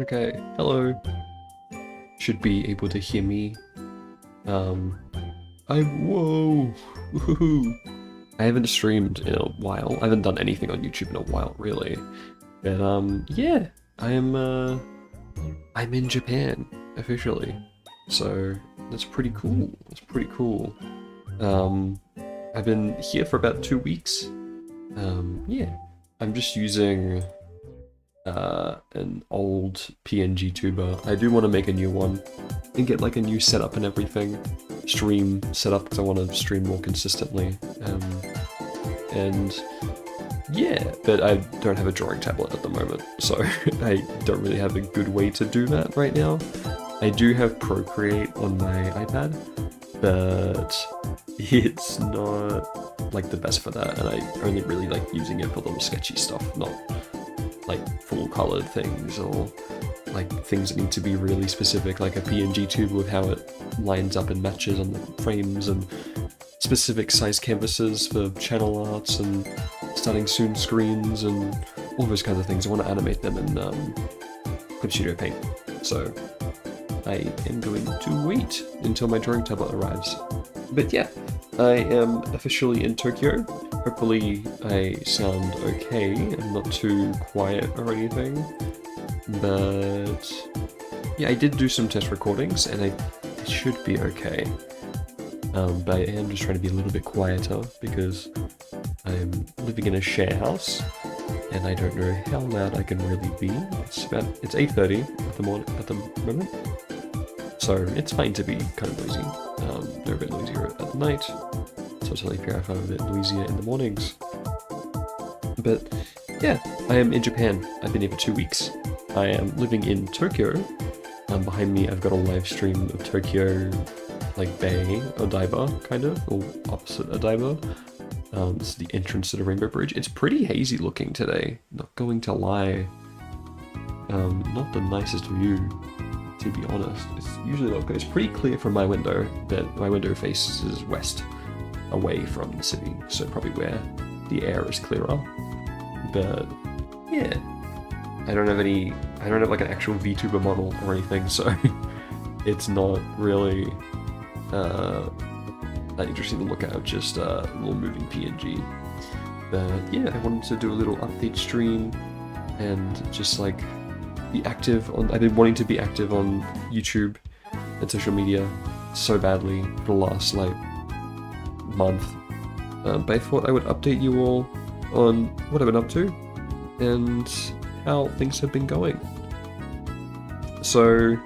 Okay, hello. Should be able to hear me. Whoa! Woohoo! I haven't streamed in a while. I haven't done anything on YouTube in a while, really. But, yeah. I'm in Japan, officially. So, that's pretty cool. That's pretty cool. I've been here for about 2 weeks. Yeah. I'm just using an old PNG tuber. I do want to make a new one and get like a new setup and everything. Stream setup because I want to stream more consistently. And yeah, but I don't have a drawing tablet at the moment, so I don't really have a good way to do that right now. I do have Procreate on my iPad, but it's not like the best for that, and I only really like using it for little sketchy stuff, not like full colored things or like things that need to be really specific, like a PNG tube with how it lines up and matches on the frames, and specific size canvases for channel arts and starting soon screens and all those kinds of things. I want to animate them in Clip Studio Paint. So I am going to wait until my drawing tablet arrives. But yeah, I am officially in Tokyo. Hopefully I sound okay and not too quiet or anything. But yeah, I did do some test recordings and it should be okay. But I am just trying to be a little bit quieter because I'm living in a share house and I don't know how loud I can really be. It's 8:30 at the moment, so it's fine to be kind of noisy. They're a bit noisier at night, so it's only fair if I'm a bit noisier in the mornings. But yeah, I am in Japan. I've been here for 2 weeks. I am living in Tokyo. Behind me I've got a live stream of Tokyo, like Bay, Odaiba, kind of, or opposite Odaiba. This is the entrance to the Rainbow Bridge. It's pretty hazy looking today, not going to lie. Not the nicest view, to be honest. It's usually not good. It's pretty clear from my window, but my window faces west, away from the city, so probably where the air is clearer. But yeah, I don't have like an actual VTuber model or anything, so it's not really that interesting to look at, just a little moving PNG. But yeah, I wanted to do a little update stream and just like be active on. I've been wanting to be active on YouTube and social media so badly for the last like month. But I thought I would update you all on what I've been up to and how things have been going. So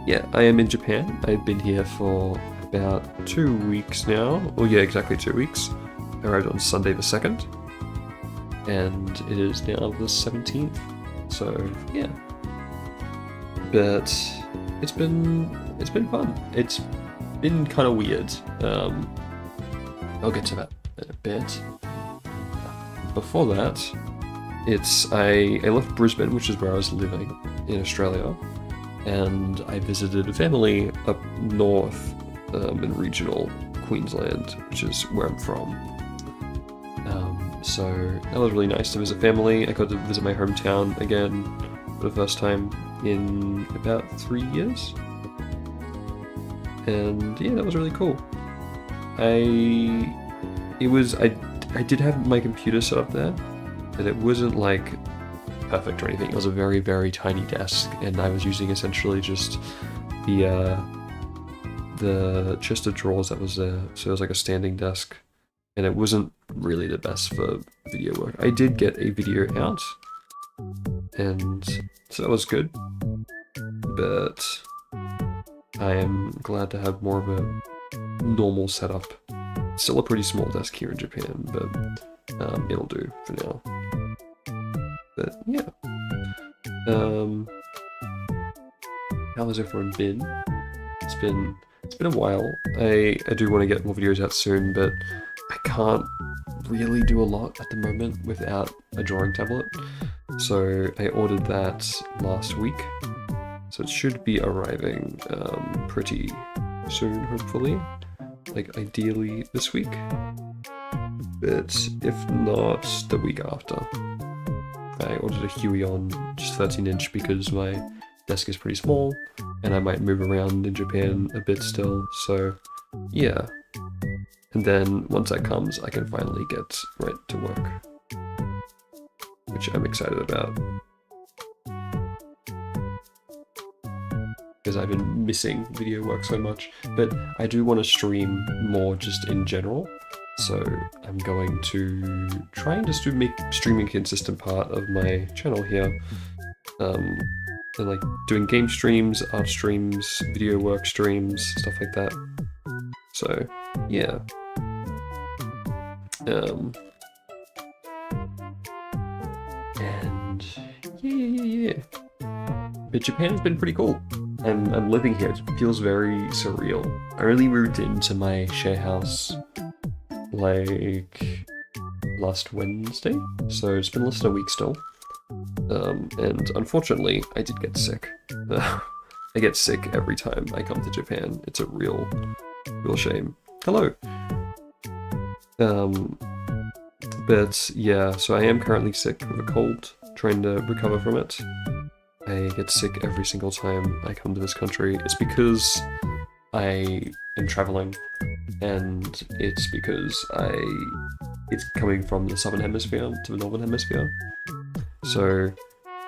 yeah, I am in Japan. I've been here for about 2 weeks now. Oh yeah, exactly 2 weeks. I arrived on Sunday the 2nd, and it is now the 17th. So yeah, but it's been fun. It's been kind of weird. I'll get to that in a bit. Before that, I left Brisbane, which is where I was living in Australia, and I visited a family up north in regional Queensland, which is where I'm from. So that was really nice to visit family. I got to visit my hometown again for the first time in about 3 years. And yeah, that was really cool. I did have my computer set up there, but it wasn't like perfect or anything. It was a very, very tiny desk, and I was using essentially just the chest of drawers that was there. So it was like a standing desk, and it wasn't really the best for video work. I did get a video out, and so that was good, but I am glad to have more of a normal setup. Still a pretty small desk here in Japan, but it'll do for now. But yeah, how has everyone been? It's been a while. I do want to get more videos out soon, but I can't really do a lot at the moment without a drawing tablet. So I ordered that last week, so it should be arriving pretty soon, hopefully. Like ideally this week, but if not, the week after. I ordered a Huion, just 13-inch, because my desk is pretty small, and I might move around in Japan a bit still, so yeah. And then once that comes, I can finally get right to work, which I'm excited about. Because I've been missing video work so much, but I do want to stream more just in general, so I'm going to try and just make streaming a consistent part of my channel here, and like doing game streams, art streams, video work streams, stuff like that. So yeah. And yeah. But Japan has been pretty cool. I'm living here. It feels very surreal. I really moved into my share house like last Wednesday, so it's been less than a week still. And unfortunately, I did get sick. I get sick every time I come to Japan. It's a real shame. Hello. But yeah, so I am currently sick with a cold, trying to recover from it. I get sick every single time I come to this country. It's because I am traveling, and it's because it's coming from the southern hemisphere to the northern hemisphere. So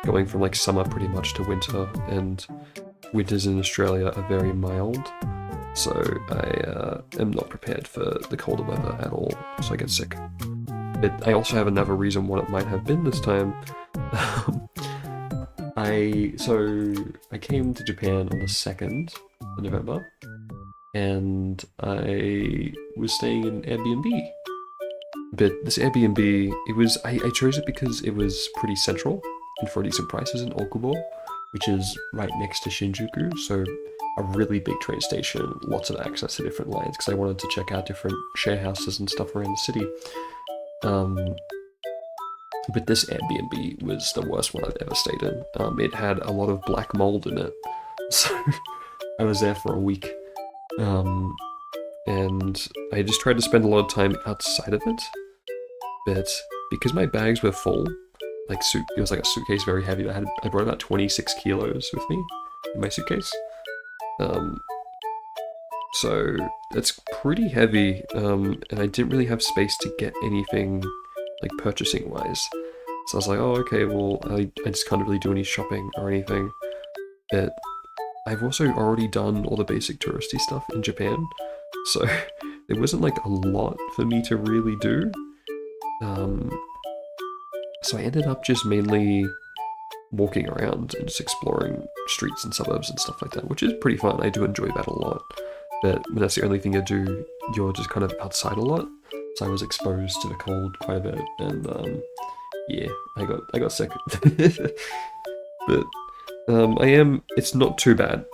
going from like summer pretty much to winter, and winters in Australia are very mild. So I am not prepared for the colder weather at all, so I get sick. But I also have another reason what it might have been this time. I came to Japan on the 2nd of November, and I was staying in Airbnb. But this Airbnb, I chose it because it was pretty central and for decent prices in Okubo, which is right next to Shinjuku, so a really big train station, lots of access to different lines, because I wanted to check out different share houses and stuff around the city. But this Airbnb was the worst one I've ever stayed in. It had a lot of black mold in it, so I was there for a week. And I just tried to spend a lot of time outside of it, but because my bags were full, it was like a suitcase very heavy. I brought about 26 kilos with me in my suitcase. So that's pretty heavy, and I didn't really have space to get anything like purchasing wise. So I was like, oh, okay, well, I just can't really do any shopping or anything. But I've also already done all the basic touristy stuff in Japan, so there wasn't like a lot for me to really do. So I ended up just mainly walking around and just exploring streets and suburbs and stuff like that, which is pretty fun. I do enjoy that a lot. But when that's the only thing you do, you're just kind of outside a lot. So I was exposed to the cold quite a bit, and yeah, I got sick. But it's not too bad.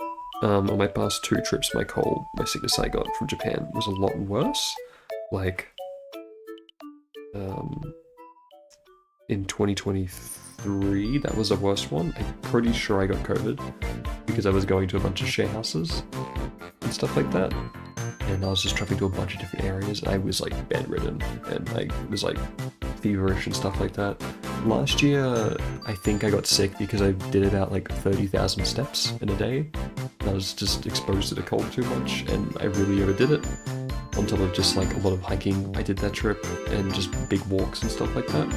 On my past 2 trips, my sickness I got from Japan was a lot worse. Like, in 2023, that was the worst one. I'm pretty sure I got COVID because I was going to a bunch of share houses and stuff like that. And I was just traveling to a bunch of different areas, and I was like bedridden, and I was like feverish and stuff like that. Last year, I think I got sick because I did about like 30,000 steps in a day. I was just exposed to the cold too much, and I really overdid it. On top of just like a lot of hiking I did that trip, and just big walks and stuff like that.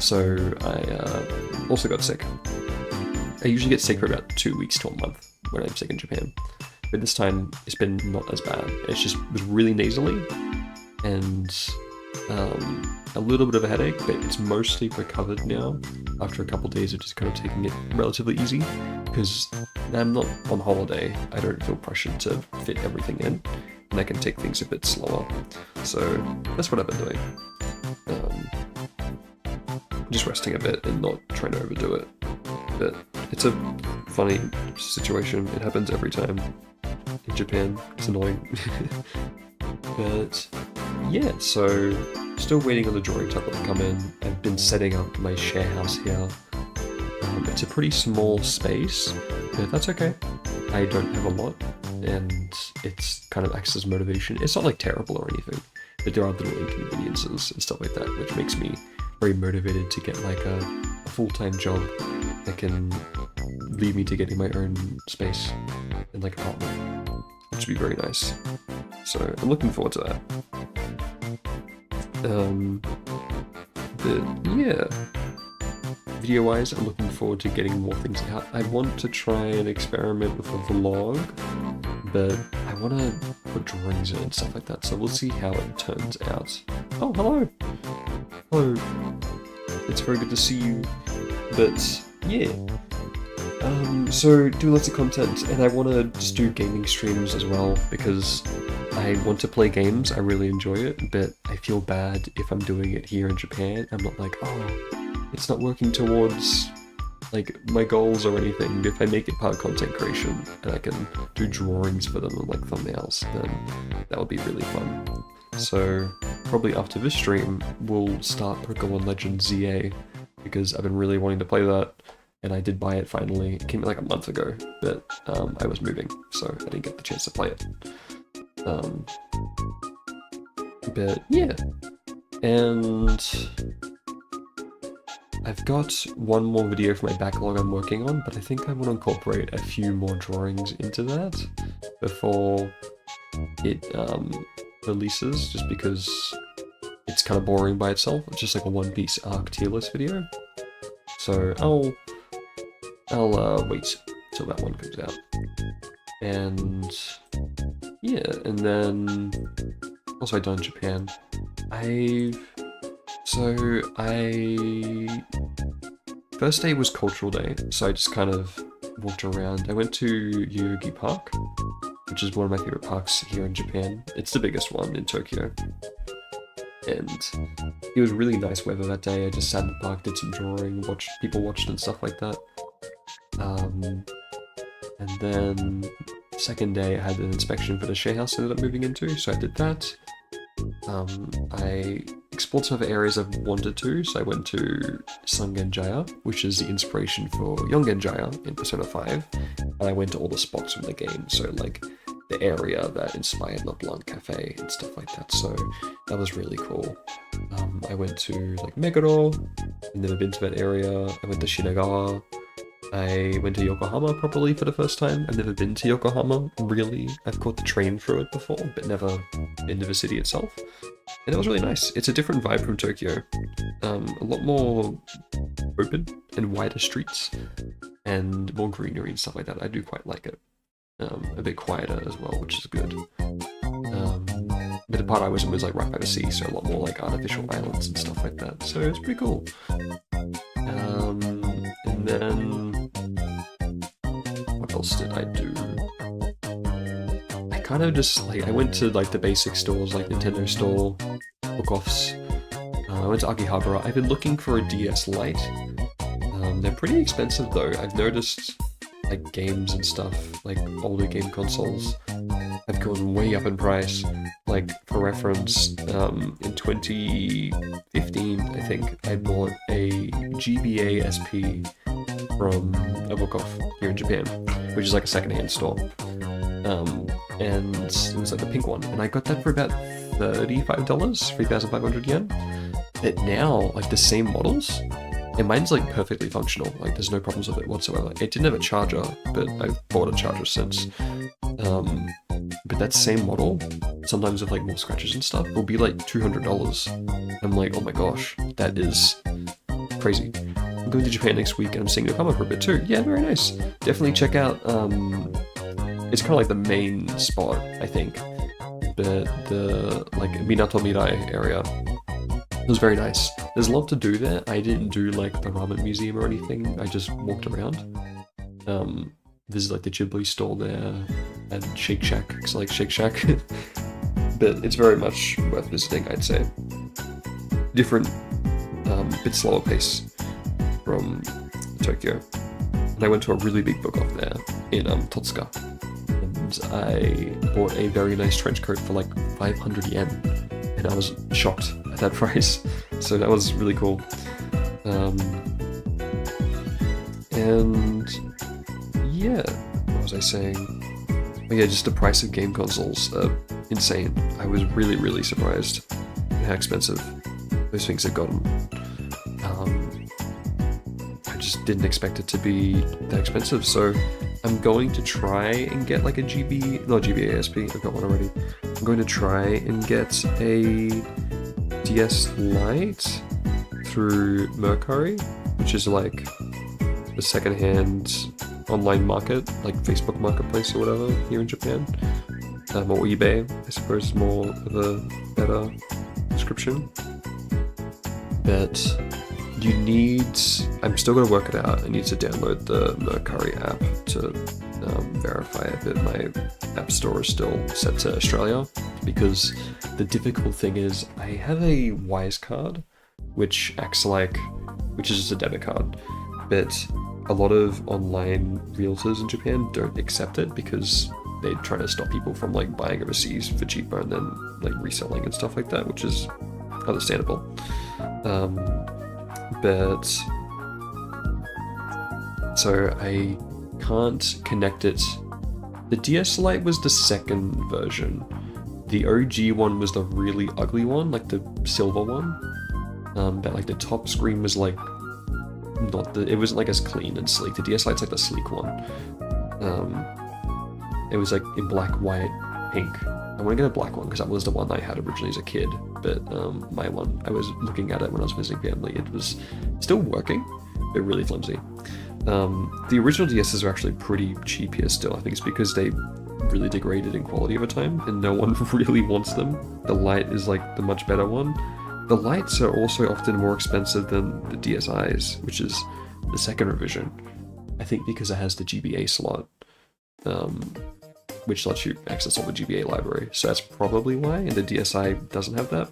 So I also got sick. I usually get sick for about 2 weeks to a month when I'm sick in Japan. But this time, it's been not as bad. It was really nasally, and a little bit of a headache, but it's mostly recovered now after a couple of days of just kind of taking it relatively easy, because I'm not on holiday. I don't feel pressured to fit everything in, and I can take things a bit slower. So that's what I've been doing. Just resting a bit and not trying to overdo it. But it's a funny situation. It happens every time in Japan. It's annoying. But yeah, so still waiting on the drawing table to come in. I've been setting up my share house here. It's a pretty small space, but that's okay. I don't have a lot, and it's kind of acts as motivation. It's not like terrible or anything, but there are little inconveniences and stuff like that, which makes me very motivated to get like a a full-time job that can lead me to getting my own space and like apartment, which would be very nice. So I'm looking forward to that. But yeah, video-wise, I'm looking forward to getting more things out. I want to try and experiment with a vlog, but I want to put drawings in and stuff like that, so we'll see how it turns out. Oh, hello! Hello. It's very good to see you. But yeah. So do lots of content, and I want to just do gaming streams as well, because I want to play games, I really enjoy it, but I feel bad if I'm doing it here in Japan. I'm not like, oh, it's not working towards like my goals or anything. If I make it part of content creation and I can do drawings for them and like thumbnails, then that would be really fun. So probably after this stream, we'll start Pokemon Legends ZA, because I've been really wanting to play that, and I did buy it finally. It came out like a month ago, but I was moving, so I didn't get the chance to play it. But yeah, and I've got one more video for my backlog I'm working on, but I think I want to incorporate a few more drawings into that before it releases, just because it's kind of boring by itself. It's just like a One Piece arc tier list video. So I'll wait till that one comes out. And yeah, and then also I've done Japan. First day was cultural day, so I just kind of walked around. I went to Yoyogi Park, which is one of my favorite parks here in Japan. It's the biggest one in Tokyo. And it was really nice weather that day. I just sat in the park, did some drawing, people watched and stuff like that. And then second day I had an inspection for the share house I ended up moving into, so I did that. I explored some other areas I've wanted to, so I went to Sangenjaya, which is the inspiration for Yongenjaya in Persona 5, and I went to all the spots from the game, so like the area that inspired Le Blanc Cafe and stuff like that, so that was really cool. I went to like Meguro, I've never been to that area. I went to Shinagawa. I went to Yokohama properly for the first time. I've never been to Yokohama, really. I've caught the train through it before, but never been to the city itself. And it was really nice. It's a different vibe from Tokyo. A lot more open and wider streets, and more greenery and stuff like that. I do quite like it. A bit quieter as well, which is good. But the part I was in was like right by the sea, so a lot more like artificial islands and stuff like that. So it's pretty cool. And then what else did I do? I kind of just like, I went to like the basic stores, like Nintendo store, book-offs. I went to Akihabara. I've been looking for a DS Lite. They're pretty expensive though. I've noticed like games and stuff, like older game consoles, have gone way up in price. Like for reference, in 2015, I think, I bought a GBA SP from a book-off here in Japan, which is like a second-hand store. And it was like the pink one, and I got that for about $35, 3,500 yen. But now, like the same models, and mine's like perfectly functional, like there's no problems with it whatsoever. It didn't have a charger, but I've bought a charger since. But that same model, sometimes with like more scratches and stuff, will be like $200. I'm like, oh my gosh, that is crazy. I'm going to Japan next week and I'm seeing Yokohama for a bit too. Yeah, very nice. Definitely check out, it's kind of like the main spot, I think. The like Minato Mirai area. It was very nice. There's a lot to do there. I didn't do like the ramen museum or anything. I just walked around. There's like the Ghibli store there, and Shake Shack, because I like Shake Shack. But it's very much worth visiting, I'd say. Different, bit slower pace from Tokyo. And I went to a really big book-off there in Totsuka. And I bought a very nice trench coat for like 500 yen. And I was shocked at that price. So that was really cool. And yeah, what was I saying? Oh yeah, just the price of game consoles, insane. I was really, really surprised at how expensive those things have gotten. just didn't expect it to be that expensive. So I'm going to try and get like a GBA ASP, I've got one already. I'm going to try and get a DS Lite through Mercari, which is like the second-hand online market, like Facebook Marketplace or whatever here in Japan. Or eBay, I suppose, is more of a better description. But you need, I'm still going to work it out. I need to download the Mercari app to verify it, but my app store is still set to Australia, because the difficult thing is I have a Wise card, which acts like, which is just a debit card, but a lot of online realtors in Japan don't accept it because they try to stop people from like buying overseas for cheaper and then like reselling and stuff like that, which is understandable. But so I can't connect it. The DS Lite was the second version. The OG one was the really ugly one, like the silver one. But like the top screen was like not the, it wasn't like as clean and sleek. The DS Lite's like the sleek one. It was like in black, white, pink. I want to get a black one because that was the one I had originally as a kid. But my one, I was looking at it when I was visiting family. It was still working, but really flimsy. The original DSs are actually pretty cheap here still. I think it's because they really degraded in quality over time and no one really wants them. The Lite is like the much better one. The Lites are also often more expensive than the DSIs, which is the second revision. I think because it has the GBA slot, which lets you access all the GBA library. So that's probably why, and the DSi doesn't have that.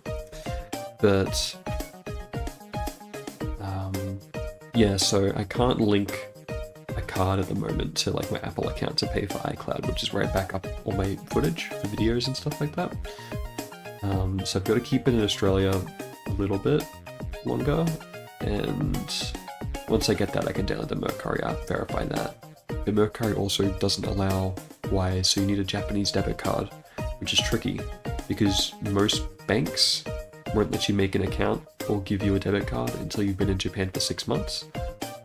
But yeah, so I can't link a card at the moment to like my Apple account to pay for iCloud, which is where I back up all my footage for videos and stuff like that. So I've got to keep it in Australia a little bit longer, and once I get that, I can download the Mercari app, verify that. But Mercari also doesn't allow Wise, so you need a Japanese debit card, which is tricky because most banks won't let you make an account or give you a debit card until you've been in Japan for 6 months,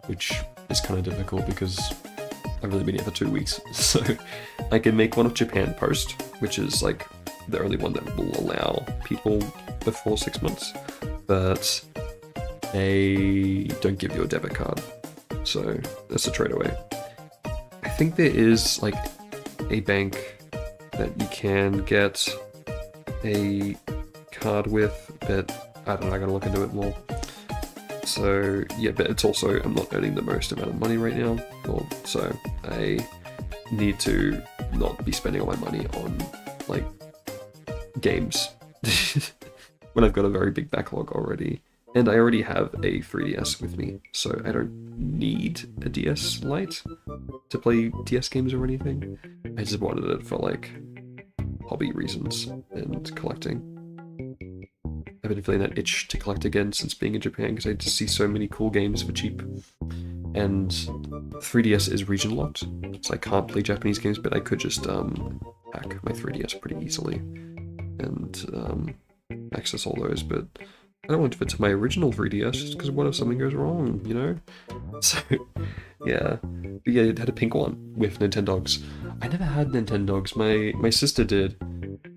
which is kind of difficult because I've really been here for 2 weeks. So I can make one of Japan Post, which is like the only one that will allow people before 6 months, but they don't give you a debit card, so that's a trade-away. I think there is like a bank that you can get a card with, but I don't know, I gotta look into it more. So yeah, but it's also, I'm not earning the most amount of money right now, so I need to not be spending all my money on like games when I've got a very big backlog already. And I already have a 3DS with me, so I don't need a DS Lite to play DS games or anything. I just wanted it for like hobby reasons and collecting. I've been feeling that itch to collect again since being in Japan because I just see so many cool games for cheap. And 3DS is region locked, so I can't play Japanese games, but I could just hack my 3DS pretty easily and access all those, but I don't want to give it to my original 3DS just because what if something goes wrong, you know? So, yeah. But yeah, it had a pink one with Nintendogs. I never had Nintendogs, my sister did,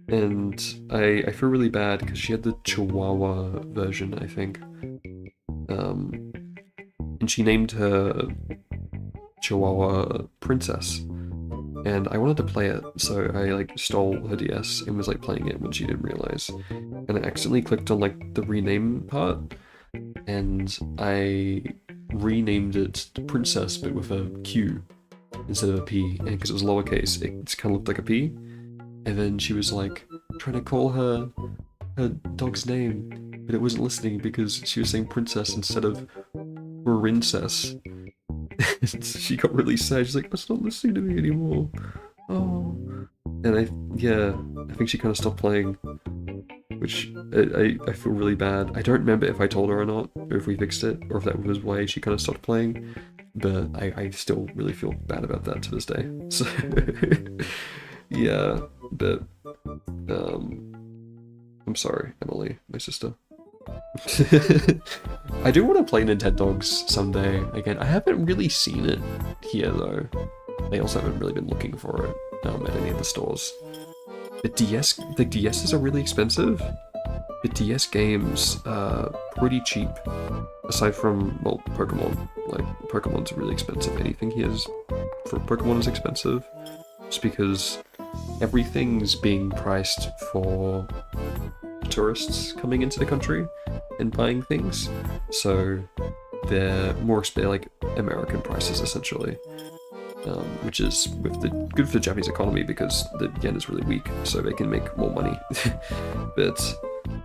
and I feel really bad because she had the Chihuahua version, I think. And she named her Chihuahua Princess. And I wanted to play it, so I like stole her DS and was like playing it when she didn't realize. And I accidentally clicked on like the rename part, and I renamed it to Princess but with a Q instead of a P, and because it was lowercase, it kind of looked like a P. And then she was like trying to call her dog's name, but it wasn't listening because she was saying Princess instead of Princess. She got really sad. She's like, it's not listening to me anymore. Oh. And I think she kind of stopped playing, which I feel really bad. I don't remember if I told her or not, or if we fixed it, or if that was why she kind of stopped playing, but I still really feel bad about that to this day. So, yeah, but, I'm sorry, Emily, my sister. I do want to play Nintendogs someday. Again, I haven't really seen it here though. I also haven't really been looking for it at any of the stores. The DSs are really expensive. The DS games are pretty cheap, aside from, well, Pokemon. Like, Pokemon's really expensive. Anything here is, for Pokemon is expensive, just because everything's being priced for tourists coming into the country and buying things, so they're more like American prices essentially, which is good for the Japanese economy because the yen is really weak, so they can make more money. But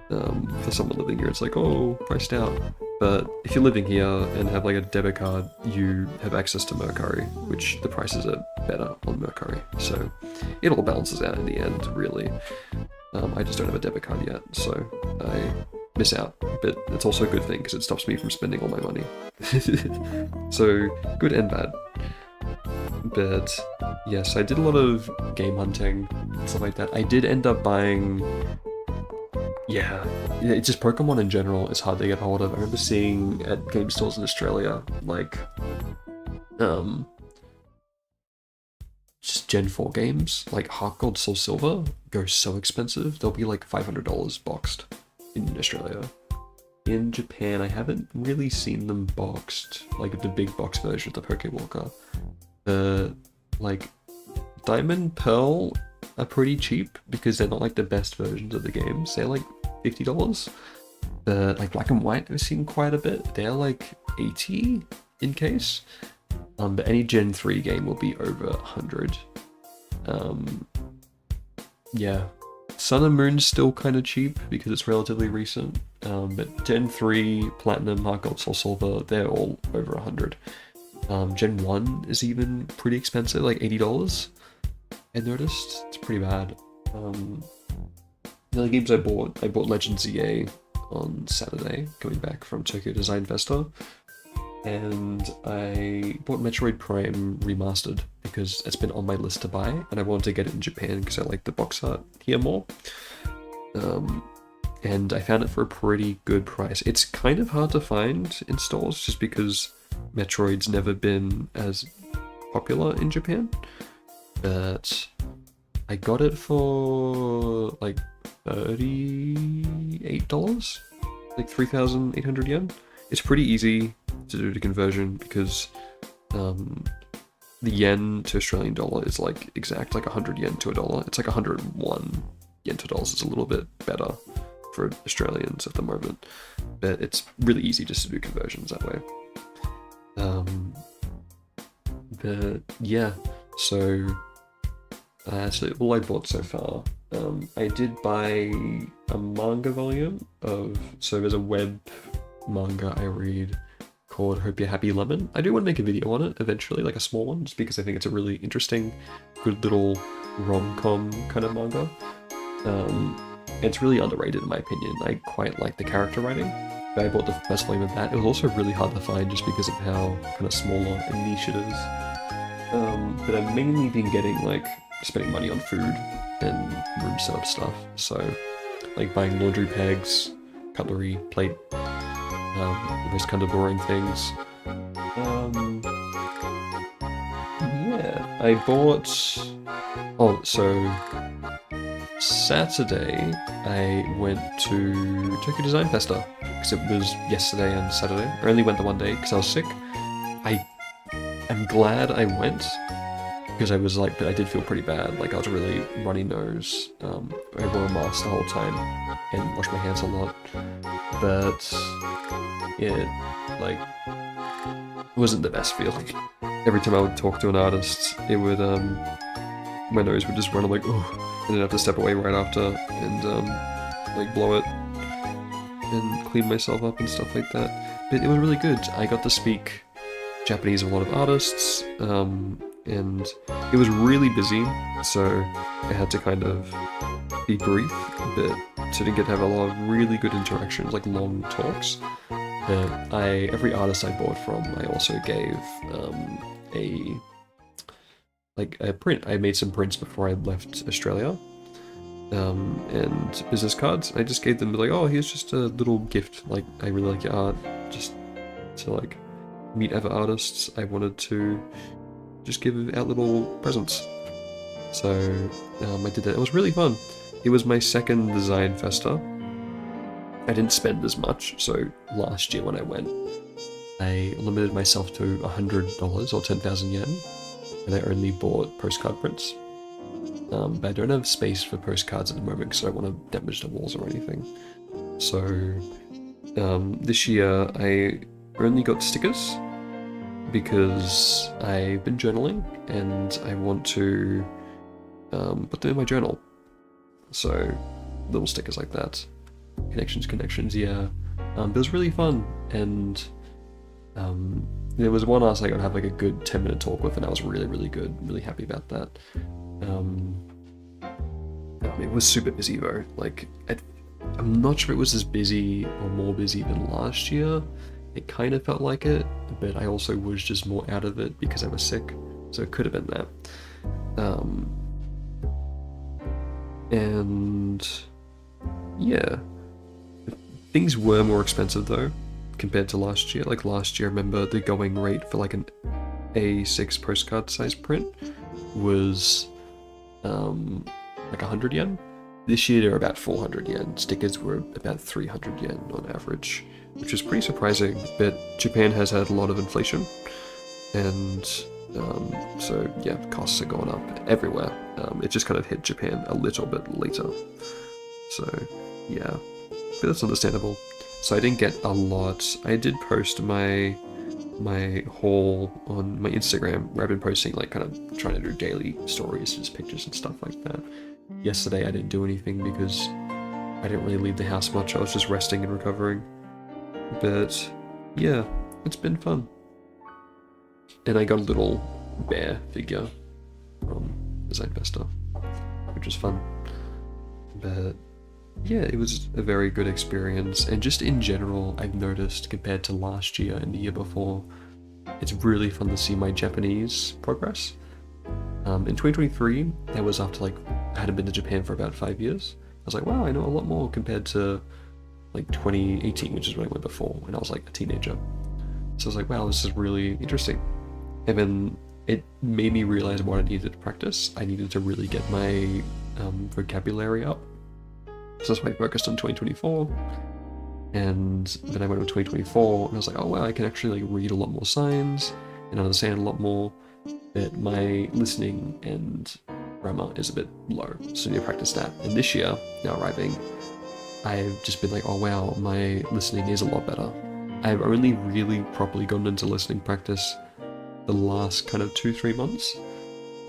for someone living here, it's like, oh, priced out. But if you're living here and have like a debit card, you have access to Mercari, which the prices are better on Mercari, so it all balances out in the end, really. I just don't have a debit card yet, so I miss out, but it's also a good thing because it stops me from spending all my money. So, good and bad. But yes, I did a lot of game hunting and stuff like that. I did end up buying... Yeah, it's just Pokemon in general is hard to get hold of. I remember seeing at game stores in Australia, like, just Gen 4 games, like Heart Gold, Soul Silver, go so expensive. They'll be like $500 boxed in Australia. In Japan, I haven't really seen them boxed, like the big box version of the Pokewalker. Like, Diamond, Pearl are pretty cheap because they're not like the best versions of the games. They're like $50. But like Black and White, I've seen quite a bit. They're like 80 in case. But any Gen 3 game will be over 100. Yeah. Sun and Moon's still kind of cheap because it's relatively recent. But Gen 3, Platinum, Heart Gold, Soul Silver, they're all over 100. Gen 1 is even pretty expensive, like $80. I noticed. It's pretty bad. The other games I bought Legend ZA on Saturday, coming back from Tokyo Design Festa. And I bought Metroid Prime Remastered because it's been on my list to buy, and I wanted to get it in Japan because I like the box art here more. And I found it for a pretty good price. It's kind of hard to find in stores just because Metroid's never been as popular in Japan. But I got it for like $38, like 3,800 yen. It's pretty easy to do the conversion because the yen to Australian dollar is like exact, like 100 yen to a dollar. It's like 101 yen to dollars. It's a little bit better for Australians at the moment, but it's really easy just to do conversions that way. But yeah, so that's all I bought so far. I did buy a manga volume so there's a web manga I read called Hope You're Happy Lemon. I do want to make a video on it eventually, like a small one, just because I think it's a really interesting, good little rom-com kind of manga. It's really underrated in my opinion. I quite like the character writing. But I bought the first volume of that. It was also really hard to find just because of how kind of smaller and niche it is. But I've mainly been getting like spending money on food and room setup stuff. So like buying laundry pegs, cutlery, plate, those kind of boring things. Yeah, I bought... Oh, so Saturday I went to Tokyo Design Festa because it was yesterday and Saturday. I only went the one day because I was sick. I'm glad I went because I was like, but I did feel pretty bad. Like I was really runny nose. I wore a mask the whole time and washed my hands a lot. But it like wasn't the best feeling. Every time I would talk to an artist, it would my nose would just run. I'm like, oh, and then I'd have to step away right after and like blow it and clean myself up and stuff like that. But it was really good. I got to speak Japanese with a lot of artists, and it was really busy, so I had to kind of be brief, but so didn't get to have a lot of really good interactions, like long talks. But every artist I bought from, I also gave a print. I made some prints before I left Australia, and business cards. I just gave them like, oh, here's just a little gift. Like, I really like your art. Just to like meet other artists, I wanted to just give out little presents. So I did that. It was really fun. It was my second design festa. I didn't spend as much, so last year when I went, I limited myself to $100 or 10,000 yen, and I only bought postcard prints. But I don't have space for postcards at the moment because I don't want to damage the walls or anything. So this year I only got stickers because I've been journaling and I want to put them in my journal. So little stickers like that. Connections, yeah. But it was really fun, and there was one artist I got to have like a good 10-minute talk with, and I was really good, really happy about that. It was super busy though. Like, I'm not sure it was as busy or more busy than last year. It kind of felt like it, but I also was just more out of it because I was sick, so it could have been that. And yeah, things were more expensive though compared to last year. Like last year, I remember the going rate for like an A6 postcard size print was like 100 yen. This year they're about 400 yen. Stickers were about 300 yen on average, which is pretty surprising, but Japan has had a lot of inflation, and so yeah, costs are going up everywhere. It just kind of hit Japan a little bit later, so yeah, but that's understandable. So I didn't get a lot. I did post my haul on my Instagram, where I've been posting like kind of trying to do daily stories, just pictures and stuff like that. Yesterday I didn't do anything because I didn't really leave the house much. I was just resting and recovering. But yeah, it's been fun. And I got a little bear figure from Design Festa, which was fun. But yeah, it was a very good experience. And just in general, I've noticed compared to last year and the year before, it's really fun to see my Japanese progress. In 2023, that was after like I hadn't been to Japan for about 5 years. I was like, wow, I know a lot more compared to like 2018, which is when I went before, when I was like a teenager. So I was like, wow, this is really interesting. And then it made me realize what I needed to practice. I needed to really get my vocabulary up. So that's why I focused on 2024. And then I went on 2024 and I was like, oh wow, I can actually like read a lot more signs and understand a lot more. But my listening and grammar is a bit low, so I need to practice that. And this year, now arriving, I've just been like, oh wow, my listening is a lot better. I've only really properly gotten into listening practice the last kind of 2-3 months.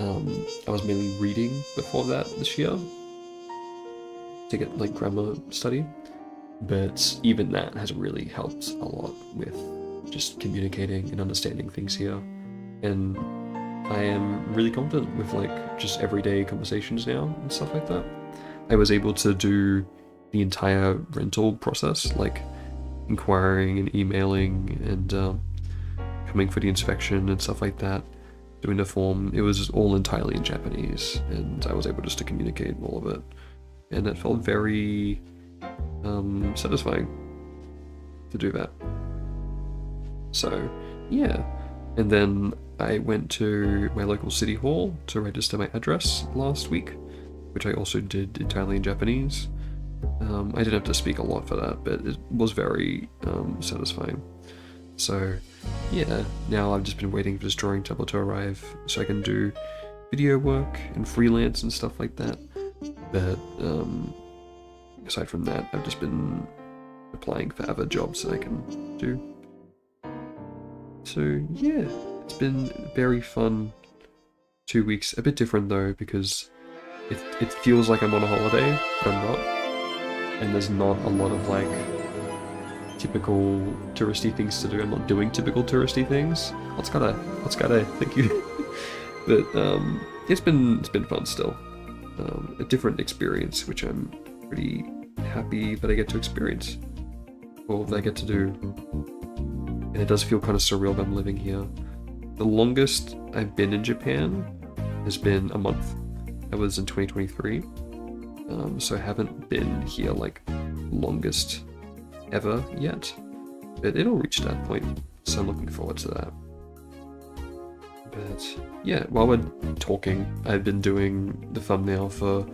I was mainly reading before that this year to get like grammar study, but even that has really helped a lot with just communicating and understanding things here. And I am really confident with like just everyday conversations now and stuff like that. I was able to do the entire rental process, like inquiring and emailing and coming for the inspection and stuff like that, doing the form. It was all entirely in Japanese, and I was able just to communicate all of it, and it felt very satisfying to do that. So yeah, and then I went to my local city hall to register my address last week, which I also did entirely in Japanese. I didn't have to speak a lot for that, but it was very satisfying. So yeah, now I've just been waiting for this drawing tablet to arrive so I can do video work and freelance and stuff like that. But aside from that, I've just been applying for other jobs that I can do. So yeah, it's been very fun 2 weeks. A bit different though, because it feels like I'm on a holiday, but I'm not. And there's not a lot of like typical touristy things to do. I'm not doing typical touristy things. Let's gotta, thank you. But it's been fun still. A different experience, which I'm pretty happy that I get to experience, or that I get to do. And it does feel kind of surreal that I'm living here. The longest I've been in Japan has been a month. That was in 2023. so I haven't been here like longest ever yet, but it'll reach that point, so I'm looking forward to that. But yeah, while we're talking, I've been doing the thumbnail for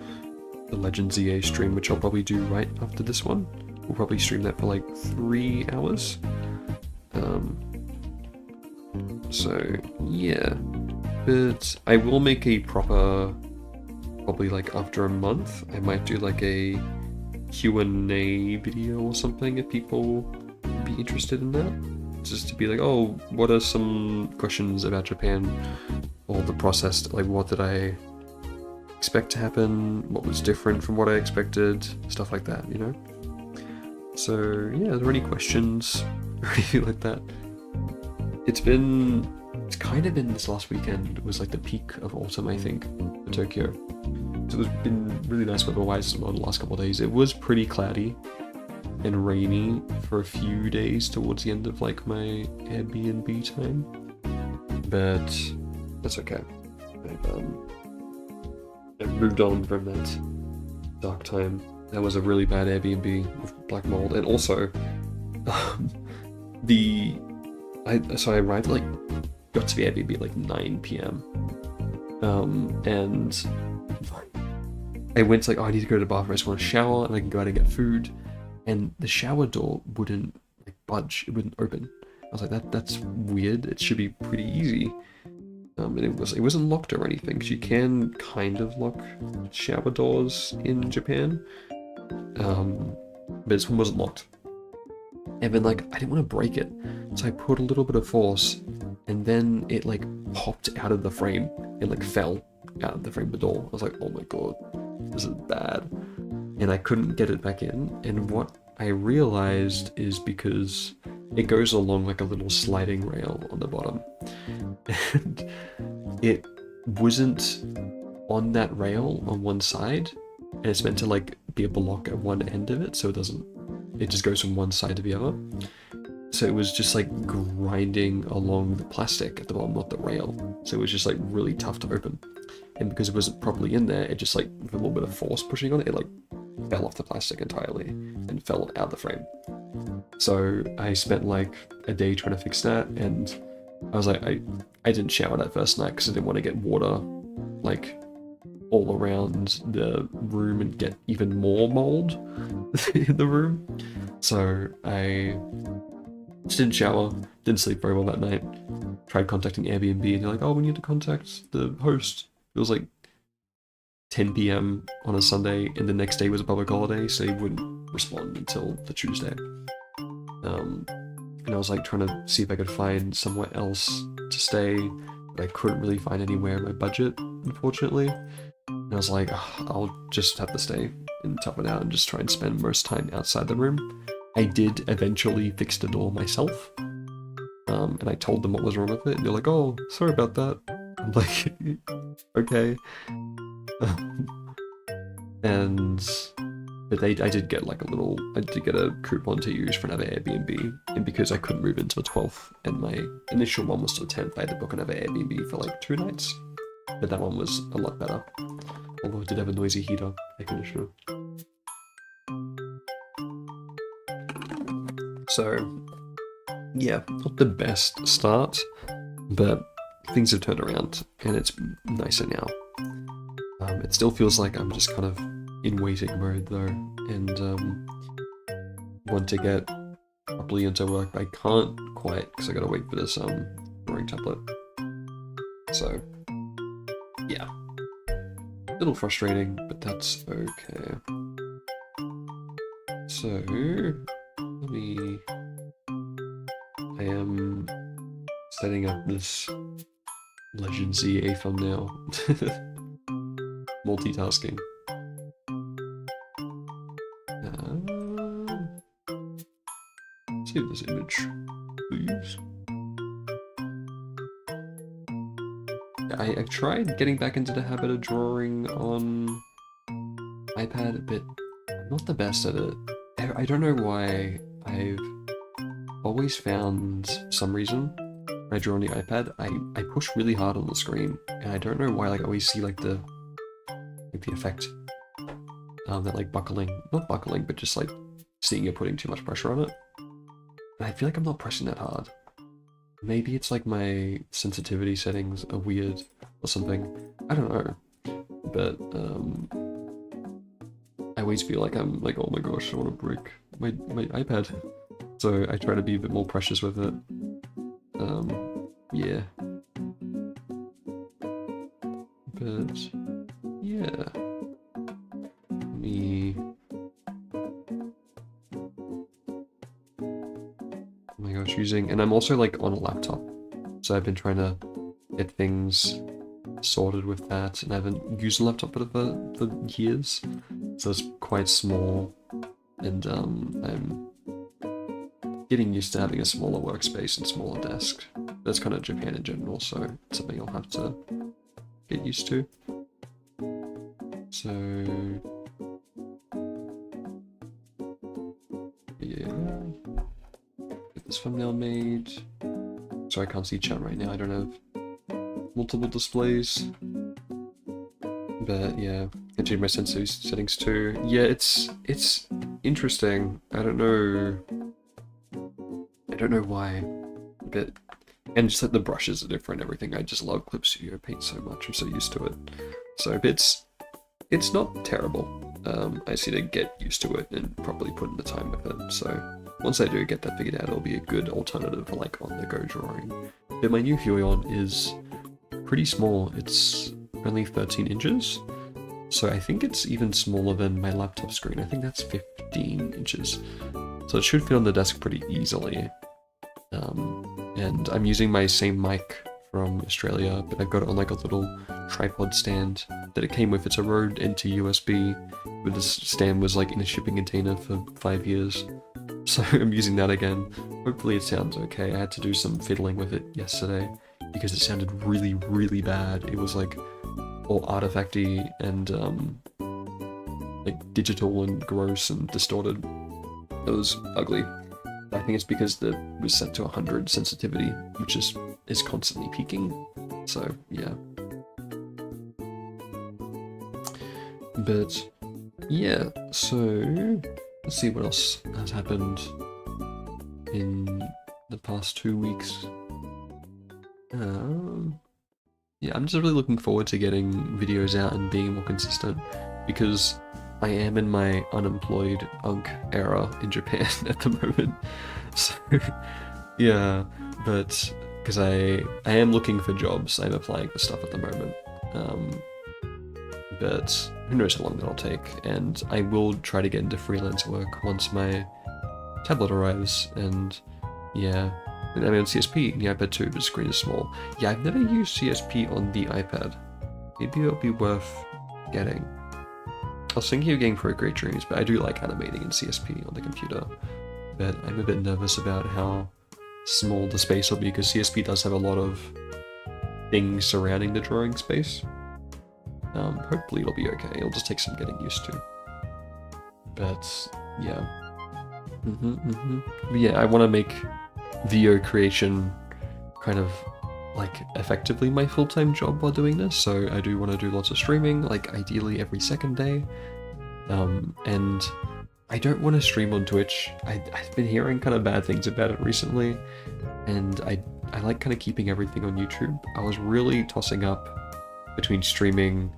the Legends EA stream, which I'll probably do right after this one. We'll probably stream that for like 3 hours. So yeah, but I will make a proper, probably like after a month, I might do like a Q&A video or something if people would be interested in that. Just to be like, oh, what are some questions about Japan, or the process, like what did I expect to happen, what was different from what I expected, stuff like that, you know? So yeah, are there any questions or anything like that? It's kind of been this last weekend was like the peak of autumn, I think, for Tokyo. So it's been really nice weather-wise the last couple of days. It was pretty cloudy and rainy for a few days towards the end of like my Airbnb time, but that's okay. I've moved on from that dark time. That was a really bad Airbnb with black mold, and also so I arrived got to the Airbnb at like 9 p.m. And I went to like, oh, I need to go to the bathroom, I just want to shower and I can go out and get food, and the shower door wouldn't like budge, it wouldn't open. I was like, that's weird, it should be pretty easy. And it wasn't locked or anything, because you can kind of lock shower doors in Japan, but this one wasn't locked. And then like I didn't want to break it, so I put a little bit of force, and then it like popped out of the frame and like fell out of the frame of the door. I was like, oh my god, this is bad. And I couldn't get it back in, and what I realized is because it goes along like a little sliding rail on the bottom, and it wasn't on that rail on one side, and it's meant to like be a block at one end of it, so it just goes from one side to the other. So it was just like grinding along the plastic at the bottom, not the rail. So it was just like really tough to open. And because it wasn't properly in there, it just like, with a little bit of force pushing on it, it like fell off the plastic entirely and fell out of the frame. So I spent like a day trying to fix that, and I was like, I didn't shower that first night because I didn't want to get water like all around the room and get even more mold in the room. So I just didn't shower, didn't sleep very well that night. Tried contacting Airbnb and they're like, oh, we need to contact the host. It was like 10 p.m. on a Sunday, and the next day was a public holiday, so they wouldn't respond until the Tuesday. And I was like trying to see if I could find somewhere else to stay, but I couldn't really find anywhere in my budget, unfortunately. And I was like, oh, I'll just have to stay and tough it out and just try and spend most time outside the room. I did eventually fix the door myself, and I told them what was wrong with it, and they're like, oh, sorry about that. I'm like, okay. But I did get like I did get a coupon to use for another Airbnb, and because I couldn't move until the 12th, and my initial one was till the 10th, I had to book another Airbnb for like 2 nights. But that one was a lot better. Although it did have a noisy heater, air conditioner. So, yeah, not the best start, but things have turned around, and it's nicer now. It still feels like I'm just kind of in waiting mode though, and want to get properly into work, but I can't quite because I gotta wait for this drawing tablet. So, yeah. A little frustrating, but that's okay. So, I am setting up this Legends EA thumbnail. Multitasking. Save this image, please. I've tried getting back into the habit of drawing on iPad, but I'm not the best at it. I don't know why. I've always found, for some reason, when I draw on the iPad, I push really hard on the screen, and I don't know why. Like, I always see like the effect. that like not buckling, but just like seeing you're putting too much pressure on it. And I feel like I'm not pressing that hard. Maybe it's like my sensitivity settings are weird or something. I don't know. But I always feel like I'm like, oh my gosh, I want to break my iPad. So I try to be a bit more precious with it. Yeah. But yeah. Oh my gosh, and I'm also like on a laptop. So I've been trying to get things sorted with that, and I haven't used a laptop for years. So it's quite small, and I'm getting used to having a smaller workspace and smaller desk. That's kind of Japan in general, so it's something I'll have to get used to. So yeah, get this thumbnail made. Sorry, I can't see chat right now. I don't have multiple displays. But yeah, I changed my sensitivity settings too. Yeah, it's interesting. I don't know why, but and just like the brushes are different. Everything. I just love Clip Studio Paint so much. I'm so used to it. So it's not terrible. I just need to get used to it and probably put in the time with it. So once I do get that figured out, it'll be a good alternative for like on-the-go drawing. But my new Huion is pretty small. It's only 13 inches. So I think it's even smaller than my laptop screen. I think that's 15 inches. So it should fit on the desk pretty easily. And I'm using my same mic from Australia, but I've got it on like a little tripod stand that it came with. It's a Rode NT USB, but this stand was like in a shipping container for 5 years. So I'm using that again. Hopefully it sounds okay. I had to do some fiddling with it yesterday because it sounded really, really bad. It was like all artifacty and like digital and gross and distorted. It was ugly. I think it's because it was set to 100 sensitivity, which is constantly peaking. So yeah. But yeah, so let's see what else has happened in the past 2 weeks. Yeah, I'm just really looking forward to getting videos out and being more consistent, because I am in my unemployed UNC era in Japan at the moment. So yeah, but because I am looking for jobs, I'm applying for stuff at the moment. But who knows how long that'll take, and I will try to get into freelance work once my tablet arrives, and yeah. I'm on CSP, the iPad 2, but the screen is small. Yeah, I've never used CSP on the iPad. Maybe it'll be worth getting. I was thinking of getting Procreate Dreams, but I do like animating in CSP on the computer. But I'm a bit nervous about how small the space will be, because CSP does have a lot of things surrounding the drawing space. Hopefully it'll be okay. It'll just take some getting used to. But yeah. But yeah, I want to make video creation kind of like effectively my full-time job while doing this, so I do want to do lots of streaming, like ideally every second day. And I don't want to stream on Twitch. I've been hearing kind of bad things about it recently, and I like kind of keeping everything on YouTube. I was really tossing up between streaming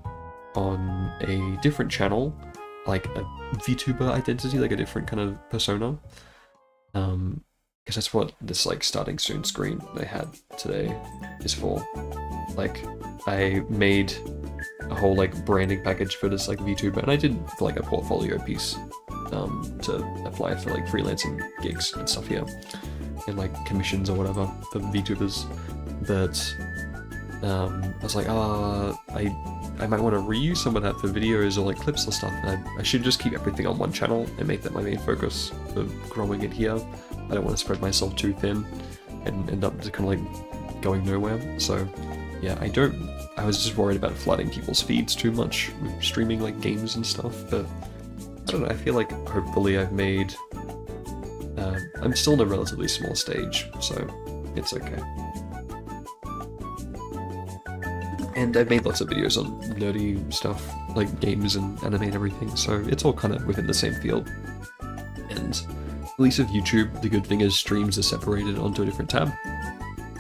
on a different channel, like a VTuber identity, like a different kind of persona. Because that's what this like starting soon screen I had today is for. Like, I made a whole like branding package for this like VTuber, and I did like a portfolio piece to apply for like freelancing gigs and stuff here, and like commissions or whatever for VTubers. But I was like, I might want to reuse some of that for videos or like clips or stuff, and I should just keep everything on one channel and make that my main focus for growing it here. I don't want to spread myself too thin and end up just kind of like going nowhere. So yeah, I was just worried about flooding people's feeds too much with streaming like games and stuff, but I don't know, I feel like hopefully I've made, I'm still in a relatively small stage, so it's okay. And I've made lots of videos on nerdy stuff, like games and anime and everything, so it's all kind of within the same field. And at least with YouTube, the good thing is streams are separated onto a different tab.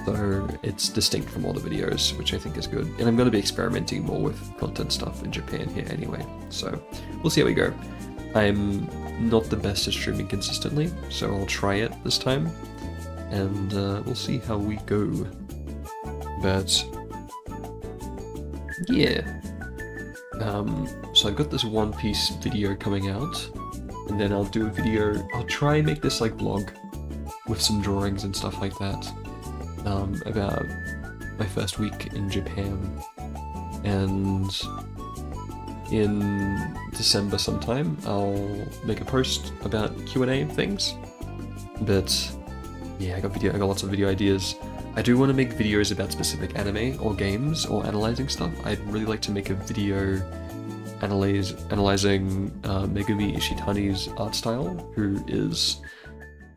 So it's distinct from all the videos, which I think is good. And I'm going to be experimenting more with content stuff in Japan here anyway, so we'll see how we go. I'm not the best at streaming consistently, so I'll try it this time, and we'll see how we go. But yeah, so I've got this One Piece video coming out, and then I'll do a video, I'll try and make this like vlog with some drawings and stuff like that, about my first week in Japan, and in December sometime I'll make a post about Q&A things. But yeah, I got lots of video ideas. I do want to make videos about specific anime or games or analyzing stuff. I'd really like to make a video analyzing Megumi Ishitani's art style, who is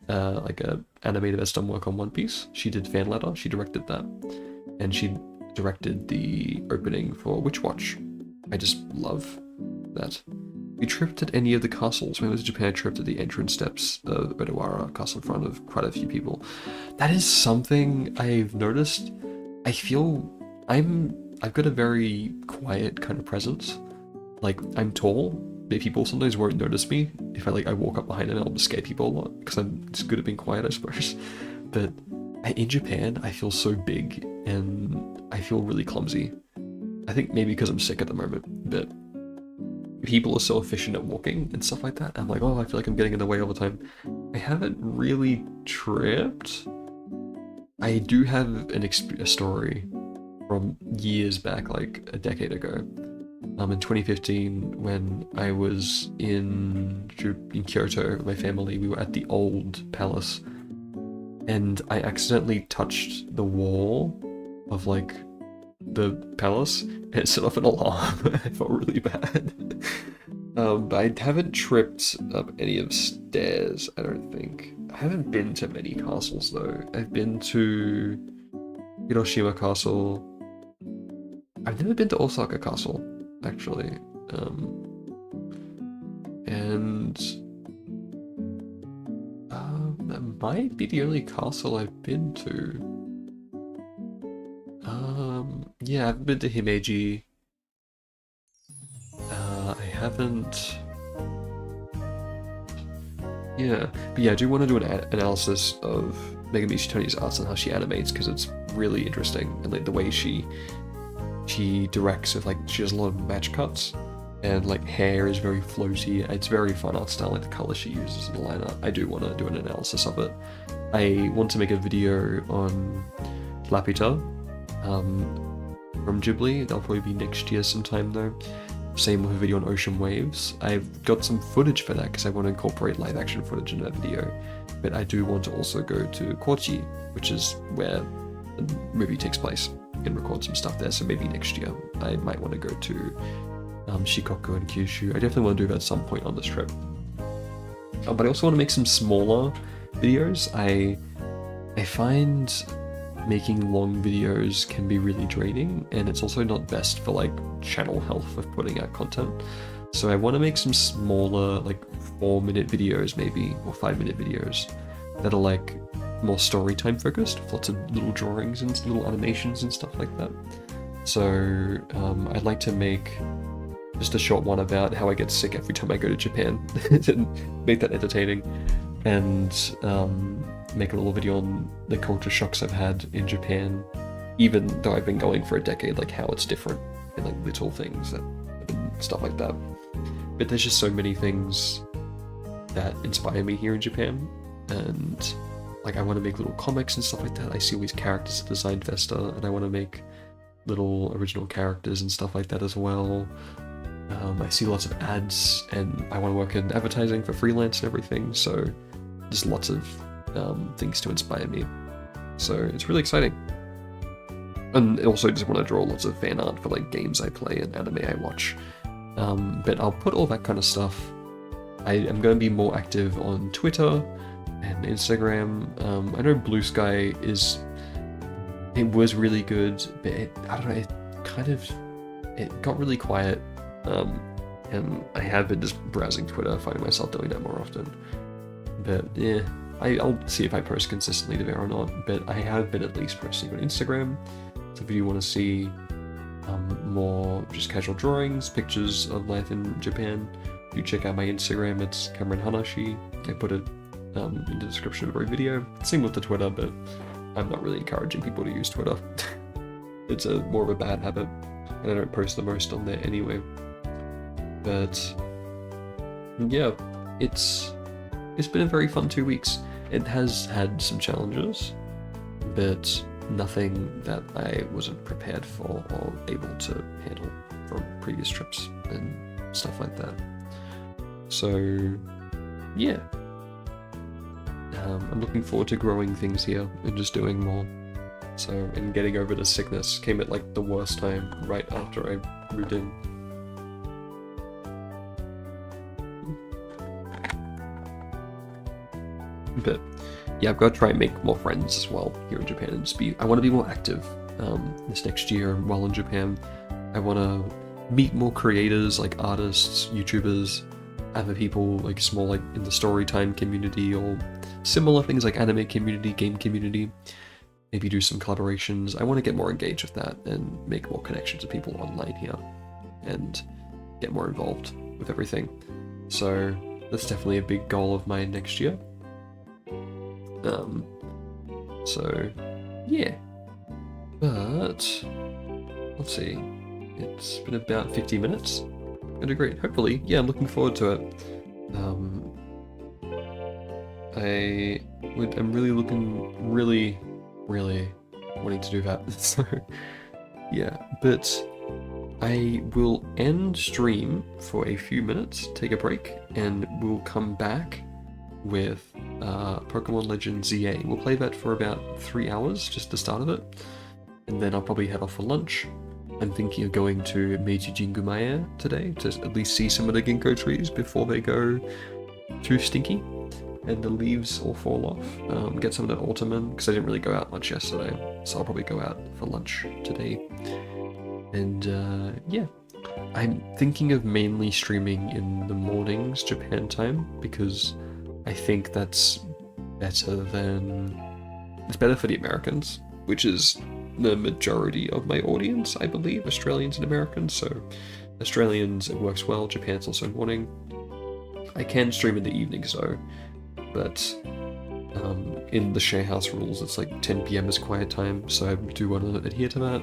like a animator that's done work on One Piece. She did Fan Letter, she directed that, and she directed the opening for Witch Watch. I just love that. We tripped at any of the castles. When I was in Japan, I tripped at the entrance steps of Odawara Castle in front of quite a few people. That is something I've noticed. I feel I've got a very quiet kind of presence. Like, I'm tall, but people sometimes won't notice me if I walk up behind them. I'll just scare people a lot because I'm just good at being quiet, I suppose. But in Japan, I feel so big and I feel really clumsy. I think maybe because I'm sick at the moment, but people are so efficient at walking and stuff like that. I'm like, oh, I feel like I'm getting in the way all the time. I haven't really tripped. I do have a story from years back, like a decade ago. In 2015, when I was in Kyoto with my family, we were at the old palace, and I accidentally touched the wall of like the palace, and it set off an alarm. I felt really bad. But I haven't tripped up any of stairs, I don't think. I haven't been to many castles though. I've been to Hiroshima Castle. I've never been to Osaka Castle, actually. And that might be the only castle I've been to. Yeah, I've been to Himeji. I haven't... Yeah, but yeah, I do want to do an analysis of Megumi Ishitani's arts and how she animates, because it's really interesting, and like the way she directs with, like, she has a lot of match cuts, and like hair is very floaty. It's very fun art style, like the color she uses in the line art. I do want to do an analysis of it. I want to make a video on Laputa, from Ghibli. That'll probably be next year sometime though. Same with a video on Ocean Waves. I've got some footage for that because I want to incorporate live action footage in that video. But I do want to also go to Kochi, which is where the movie takes place, and record some stuff there. So maybe next year I might want to go to Shikoku and Kyushu. I definitely want to do that at some point on this trip. But I also want to make some smaller videos. I find making long videos can be really draining, and it's also not best for like channel health of putting out content. So I want to make some smaller, like 4-minute videos maybe, or 5-minute videos that are like more story time focused, with lots of little drawings and little animations and stuff like that. So I'd like to make just a short one about how I get sick every time I go to Japan to make that entertaining, and make a little video on the culture shocks I've had in Japan, even though I've been going for a decade, like how it's different and like little things and stuff like that. But there's just so many things that inspire me here in Japan, and like I want to make little comics and stuff like that. I see all these characters at Design Festa, and I want to make little original characters and stuff like that as well. I see lots of ads, and I want to work in advertising for freelance and everything, so just lots of things to inspire me. So it's really exciting. And also just want to draw lots of fan art for like games I play and anime I watch. But I'll put all that kind of stuff. I am going to be more active on Twitter and Instagram. I know Blue Sky was really good, but I don't know, it got really quiet, and I have been just browsing Twitter, finding myself doing that more often. But yeah, I'll see if I post consistently there or not, but I have been at least posting on Instagram, so if you want to see more just casual drawings, pictures of life in Japan, do check out my Instagram. It's Cameronhanashi. I put it in the description of every video. Same with the Twitter, but I'm not really encouraging people to use Twitter. It's more of a bad habit, and I don't post the most on there anyway. But yeah, it's been a very fun 2 weeks. It has had some challenges, but nothing that I wasn't prepared for or able to handle from previous trips and stuff like that. So yeah, I'm looking forward to growing things here and just doing more. So, and getting over the sickness came at like the worst time, right after I moved in. But yeah, I've got to try and make more friends as well here in Japan, and just I want to be more active this next year while in Japan. I want to meet more creators, like artists, YouTubers, other people like small, like in the story time community or similar things like anime community, game community. Maybe do some collaborations. I want to get more engaged with that and make more connections with people online here and get more involved with everything. So that's definitely a big goal of mine next year. So yeah, but let's see, it's been about 50 minutes. Gonna do great, hopefully. Yeah, I'm looking forward to it. I'm really wanting to do that. So yeah, but I will end stream for a few minutes, take a break, and we'll come back with Pokemon Legends ZA. We'll play that for about 3 hours, just the start of it, and then I'll probably head off for lunch. I'm thinking of going to Meiji Jingumae today to at least see some of the ginkgo trees before they go too stinky and the leaves all fall off. Get some of the autumn in, because I didn't really go out much yesterday, so I'll probably go out for lunch today. And yeah, I'm thinking of mainly streaming in the mornings Japan time, because I think it's better for the Americans, which is the majority of my audience, I believe, Australians and Americans. So Australians, it works well. Japan's also morning. I can stream in the evenings though, but in the share house rules, it's like 10 PM is quiet time, so I do want to adhere to that.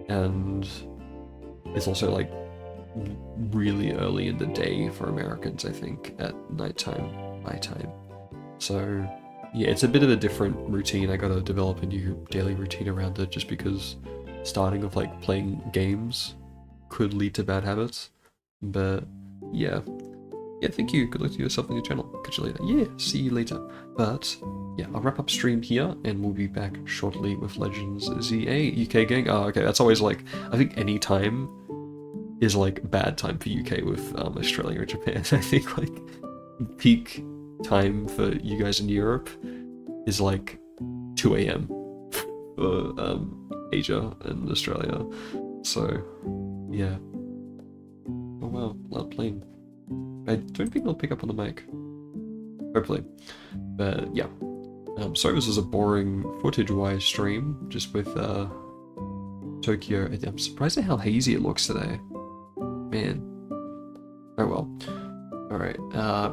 And it's also like really early in the day for Americans, I think, at nighttime, my time. So yeah, it's a bit of a different routine. I gotta develop a new daily routine around it, just because starting with like playing games could lead to bad habits. But yeah, thank you. Good luck to yourself on your channel. Catch you later. Yeah, see you later. But yeah, I'll wrap up stream here, and we'll be back shortly with Legends ZA. UK gang. Oh, okay, that's always like, I think any time is like bad time for UK with Australia or Japan. I think like peak time for you guys in Europe is like 2 AM for Asia and Australia. So yeah. Oh wow, loud plane. I don't think they'll pick up on the mic. Hopefully. But yeah. Sorry this was a boring footage-wise stream, just with Tokyo. I'm surprised at how hazy it looks today. Man. Oh well. Alright,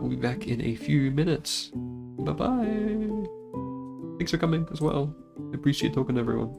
we'll be back in a few minutes. Bye-bye! Thanks for coming as well. I appreciate talking to everyone.